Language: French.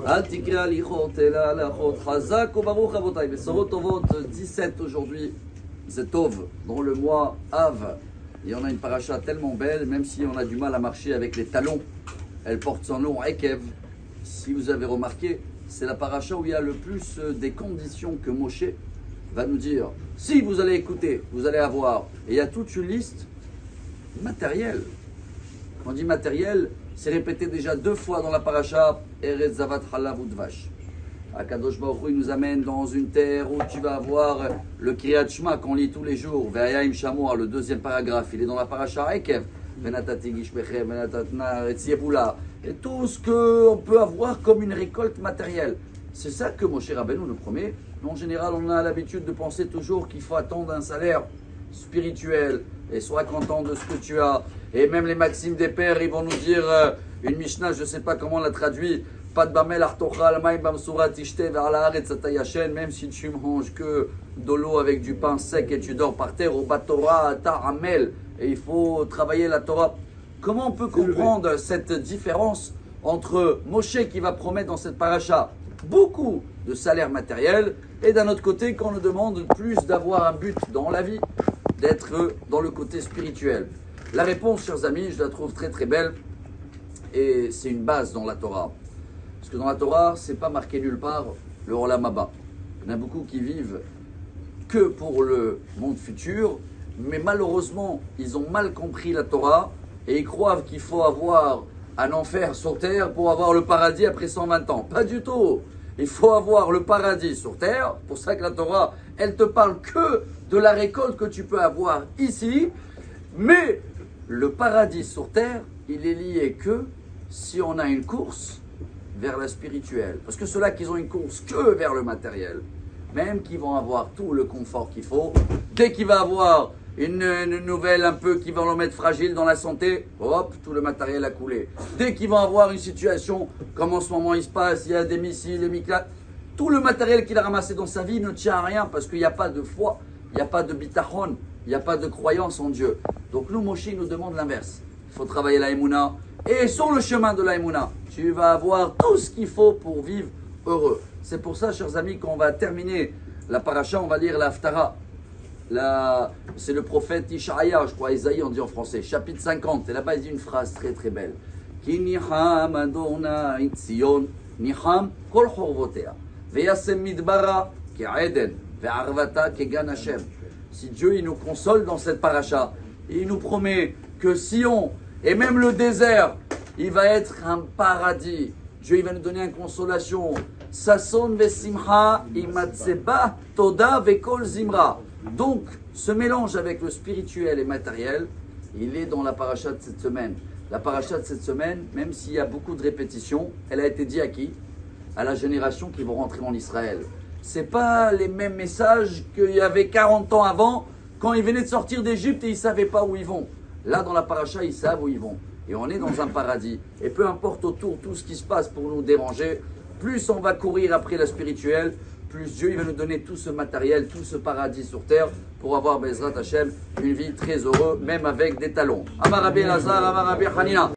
Al tikre alichot ela alachot chazak ou baruch avotai. Besorot tovot 17 aujourd'hui, Zetov, dans le mois Av. Et on a une paracha tellement belle, même si on a du mal à marcher avec les talons. Elle porte son nom Ekev. Si vous avez remarqué, c'est la paracha où il y a le plus des conditions que Moshe va nous dire. Si vous allez écouter, vous allez avoir. Et il y a toute une liste matérielle. Quand on dit matériel, c'est répété déjà 2 fois dans la paracha Eretz Zavat Halav Udvash. Akadosh Baruch Hu, il nous amène dans une terre où tu vas avoir le Kriyat Shema qu'on lit tous les jours. Ve'ayim Shamoa, le 2e paragraphe, il est dans la paracha Ekev. Venatati Gishmechem, Venatatna Etziebula. Et tout ce qu'on peut avoir comme une récolte matérielle. C'est ça que Moshe Rabbeinu nous promet. En général, on a l'habitude de penser toujours qu'il faut attendre un salaire spirituel et sois content de ce que tu as. Et même les maximes des pères, ils vont nous dire une Mishnah, je ne sais pas comment on la traduit. Pas de bamel artochal maim bamsurat tishte ve'ala haaretz atayashen. Même si tu manges que de l'eau avec du pain sec et tu dors par terre, au batora ta'amel. Et il faut travailler la Torah. Comment on peut comprendre cette différence entre Moshe qui va promettre dans cette paracha beaucoup de salaire matériel et d'un autre côté qu'on nous demande plus d'avoir un but dans la vie, d'être dans le côté spirituel? La réponse, chers amis, je la trouve très très belle et c'est une base dans la Torah. Parce que dans la Torah, c'est pas marqué nulle part le Olam Haba. Il y en a beaucoup qui vivent que pour le monde futur, mais malheureusement, ils ont mal compris la Torah et ils croient qu'il faut avoir un enfer sur terre pour avoir le paradis après 120 ans. Pas du tout. Il faut avoir le paradis sur terre. Pour ça que la Torah, elle te parle que de la récolte que tu peux avoir ici. Mais le paradis sur terre, il est lié que si on a une course vers la spirituelle. Parce que ceux-là qui ont une course que vers le matériel, même qu'ils vont avoir tout le confort qu'il faut, dès qu'il va avoir une nouvelle un peu qui va le mettre fragile dans la santé, hop, tout le matériel a coulé. Dès qu'ils vont avoir une situation comme en ce moment il se passe, il y a des missiles, des miklates, tout le matériel qu'il a ramassé dans sa vie ne tient à rien parce qu'il n'y a pas de foi, il n'y a pas de bitachon, il n'y a pas de croyance en Dieu. Donc nous, Moshe nous demande l'inverse. Il faut travailler la Emouna. Et sur le chemin de la Emouna, tu vas avoir tout ce qu'il faut pour vivre heureux. C'est pour ça, chers amis, qu'on va terminer la paracha, on va lire la Haftara. C'est le prophète Ishaïa, je crois, Isaïe, on dit en français, chapitre 50. Et là-bas, il dit une phrase très très belle. Ki niham Adonai Tzion, niham kol chorvotea, veyasem midbara ke'eden, ve'arvata ke'gan Hashem. Si Dieu, il nous console dans cette paracha, il nous promet que Sion, et même le désert, il va être un paradis. Dieu, il va nous donner une consolation. Sason ve'simcha imatseba toda ve'kol zimra. Donc, ce mélange avec le spirituel et matériel, il est dans la paracha de cette semaine. La paracha de cette semaine, même s'il y a beaucoup de répétitions, elle a été dit à qui? À la génération qui vont rentrer en Israël. C'est pas les mêmes messages qu'il y avait 40 ans avant, quand ils venaient de sortir d'Égypte et ils ne savaient pas où ils vont. Là, dans la paracha, ils savent où ils vont. Et on est dans un paradis. Et peu importe autour tout ce qui se passe pour nous déranger, plus on va courir après la spirituelle, plus Dieu il va nous donner tout ce matériel, tout ce paradis sur terre pour avoir, Bezrat Hashem, une vie très heureuse, même avec des talons. Amar Rabbi Elazar, Amar Rabbi Hanina.